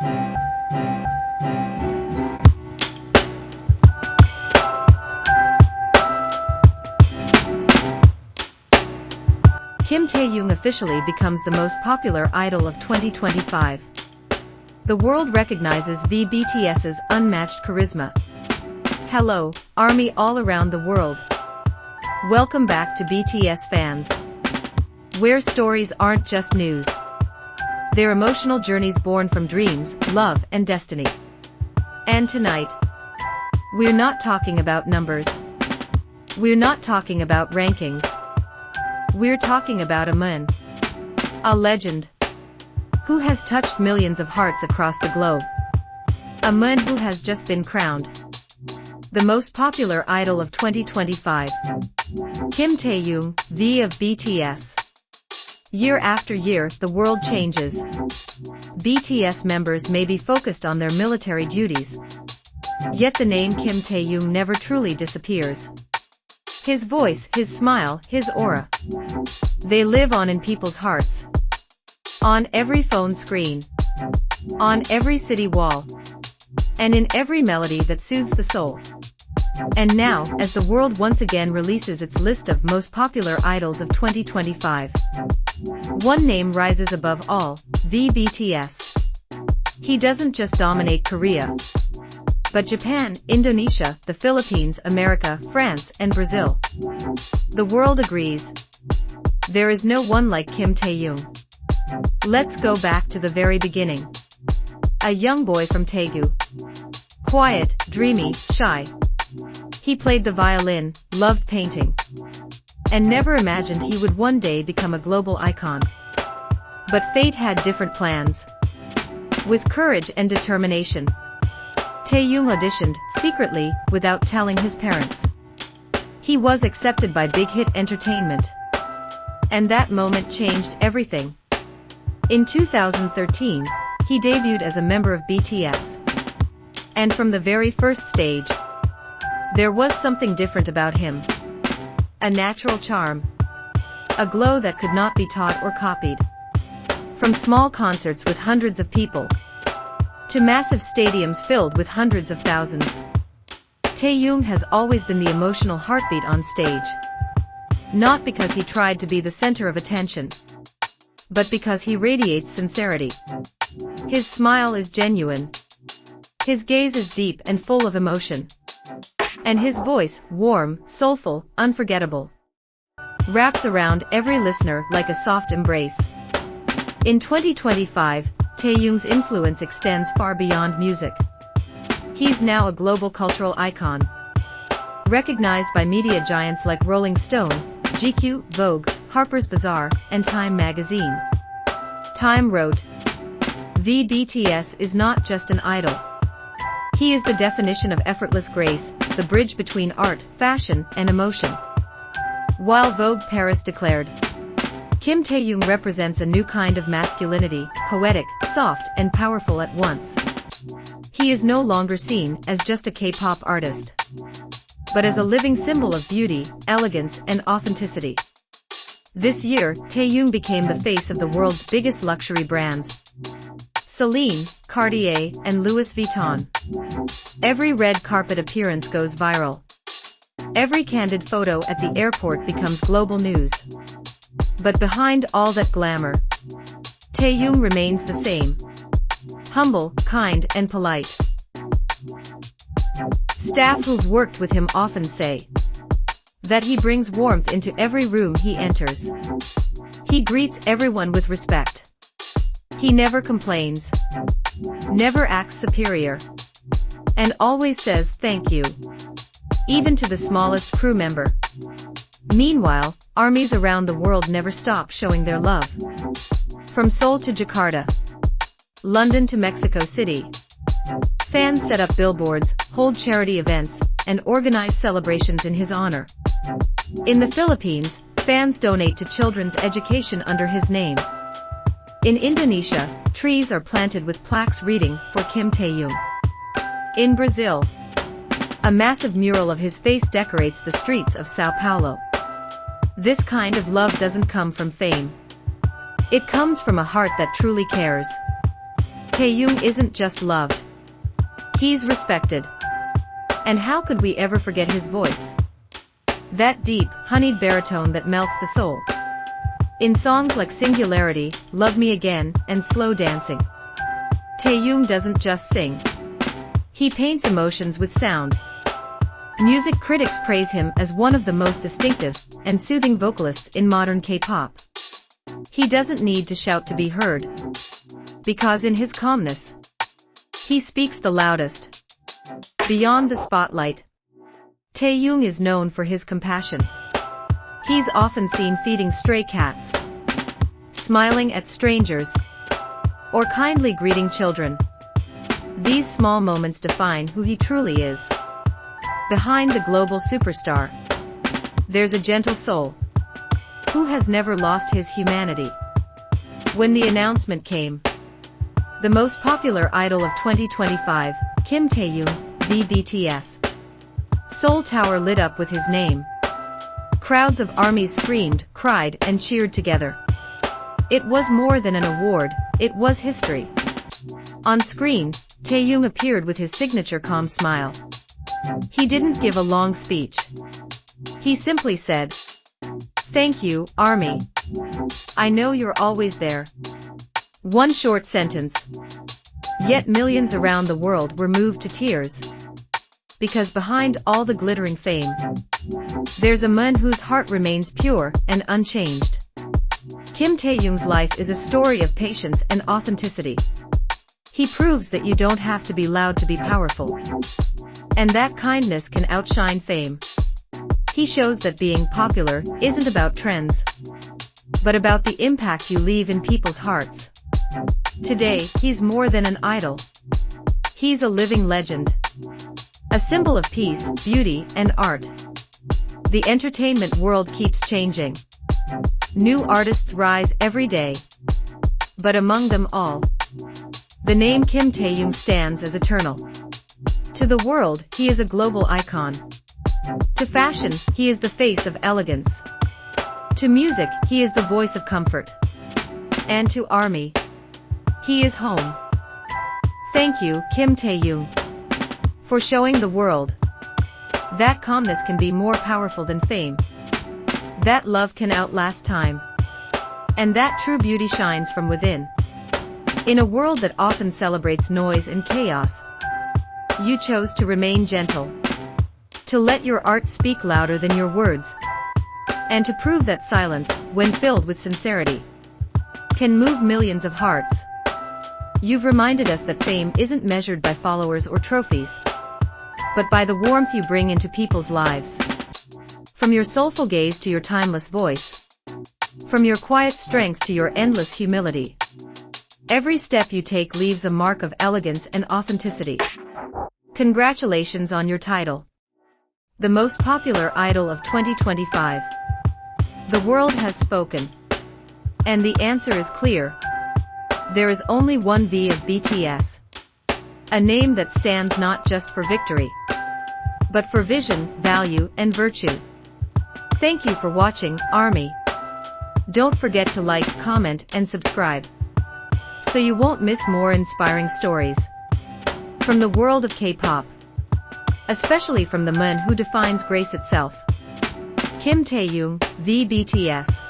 Kim Taehyung officially becomes the most popular idol of 2025. The world recognizes VBTS's unmatched charisma. Hello, ARMY all around the world. Welcome back to BTS fans, where stories aren't just news. They're emotional journeys born from dreams, love, and destiny. And tonight, we're not talking about numbers. We're not talking about rankings. We're talking about a man, a legend, who has touched millions of hearts across the globe. A man who has just been crowned the most popular idol of 2025. Kim Taehyung, V of BTS. Year after year, the world changes. BTS members may be focused on their military duties, yet the name Kim Taehyung never truly disappears. His voice, his smile, his aura, they live on in people's hearts. On every phone screen, on every city wall, and in every melody that soothes the soul. And now, as the world once again releases its list of most popular idols of 2025, one name rises above all, VBTS. He doesn't just dominate Korea, but Japan, Indonesia, the Philippines, America, France, and Brazil. The world agrees. There is no one like Kim Taehyung. Let's go back to the very beginning. A young boy from Daegu. Quiet, dreamy, shy. He played the violin, loved painting, and never imagined he would one day become a global icon. But fate had different plans. With courage and determination, Taehyung auditioned, secretly, without telling his parents. He was accepted by Big Hit Entertainment. And that moment changed everything. In 2013, he debuted as a member of BTS. And from the very first stage, there was something different about him. A natural charm. A glow that could not be taught or copied. From small concerts with hundreds of people, to massive stadiums filled with hundreds of thousands, Taehyung has always been the emotional heartbeat on stage. Not because he tried to be the center of attention, but because he radiates sincerity. His smile is genuine. His gaze is deep and full of emotion. And his voice, warm, soulful, unforgettable, wraps around every listener like a soft embrace. In 2025, Taehyung's influence extends far beyond music. He's now a global cultural icon, recognized by media giants like Rolling Stone, GQ, Vogue, Harper's Bazaar, and Time magazine. Time wrote, VBTS is not just an idol. He is the definition of effortless grace, the bridge between art, fashion, and emotion. While Vogue Paris declared, Kim Taehyung represents a new kind of masculinity, poetic, soft, and powerful at once. He is no longer seen as just a K-pop artist, but as a living symbol of beauty, elegance, and authenticity. This year, Taehyung became the face of the world's biggest luxury brands: Celine, Cartier, and Louis Vuitton. Every red carpet appearance goes viral. Every candid photo at the airport becomes global news. But behind all that glamour, Taehyung remains the same. Humble, kind, and polite. Staff who've worked with him often say that he brings warmth into every room he enters. He greets everyone with respect. He never complains, never acts superior, and always says thank you, even to the smallest crew member. Meanwhile, armies around the world never stop showing their love. From Seoul to Jakarta, London to Mexico City, fans set up billboards, hold charity events, and organize celebrations in his honor. In the Philippines, fans donate to children's education under his name. In Indonesia, trees are planted with plaques reading, "For Kim Taehyung." In Brazil, a massive mural of his face decorates the streets of Sao Paulo. This kind of love doesn't come from fame. It comes from a heart that truly cares. Taehyung isn't just loved. He's respected. And how could we ever forget his voice? That deep, honeyed baritone that melts the soul. In songs like Singularity, Love Me Again, and Slow Dancing. Taehyung doesn't just sing. He paints emotions with sound. Music critics praise him as one of the most distinctive and soothing vocalists in modern K-pop. He doesn't need to shout to be heard. Because in his calmness, he speaks the loudest. Beyond the spotlight, Taehyung is known for his compassion. He's often seen feeding stray cats, smiling at strangers, or kindly greeting children. These small moments define who he truly is. Behind the global superstar, there's a gentle soul who has never lost his humanity. When the announcement came, the most popular idol of 2025, Kim Taehyung, VBTS. Seoul Tower lit up with his name. Crowds of ARMYs screamed, cried, and cheered together. It was more than an award, it was history. On screen, Taehyung appeared with his signature calm smile. He didn't give a long speech. He simply said, "Thank you, ARMY. I know you're always there." One short sentence. Yet millions around the world were moved to tears. Because behind all the glittering fame, there's a man whose heart remains pure and unchanged. Kim Taehyung's life is a story of patience and authenticity. He proves that you don't have to be loud to be powerful. And that kindness can outshine fame. He shows that being popular isn't about trends, but about the impact you leave in people's hearts. Today, he's more than an idol. He's a living legend. A symbol of peace, beauty, and art. The entertainment world keeps changing. New artists rise every day. But among them all, the name Kim Taehyung stands as eternal. To the world, he is a global icon. To fashion, he is the face of elegance. To music, he is the voice of comfort. And to ARMY, he is home. Thank you, Kim Taehyung, for showing the world that calmness can be more powerful than fame, that love can outlast time, and that true beauty shines from within. In a world that often celebrates noise and chaos, you chose to remain gentle, to let your art speak louder than your words, and to prove that silence, when filled with sincerity, can move millions of hearts. You've reminded us that fame isn't measured by followers or trophies, but by the warmth you bring into people's lives. From your soulful gaze to your timeless voice, from your quiet strength to your endless humility, every step you take leaves a mark of elegance and authenticity. Congratulations on your title, the most popular idol of 2025. The world has spoken, and the answer is clear. There is only one V of BTS. A name that stands not just for victory, but for vision, value, and virtue. Thank you for watching, ARMY. Don't forget to like, comment, and subscribe, so you won't miss more inspiring stories from the world of K-pop, especially from the man who defines grace itself. Kim Taehyung, VBTS.